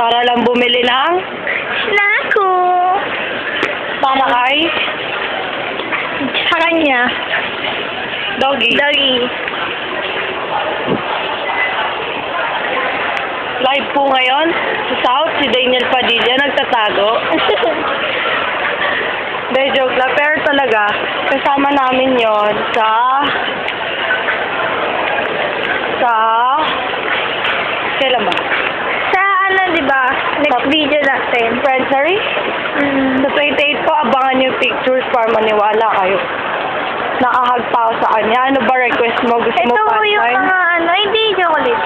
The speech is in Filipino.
Para lang bumili ng Nako! para kay Sa kanya. Doggy. Doggy. Live po ngayon sa South, si Daniel Padilla nagtatago. De, joke lang. Pero talaga, kasama namin yon sa kailan ba? Sa ano, di ba? Next video natin. February? Sa 28 po, abangan yung pictures para maniwala kayo. Nakahag pa ako sa kanya. Ano ba request mo? Gusto mo Ito pa yung mga ano, hindi chocolate.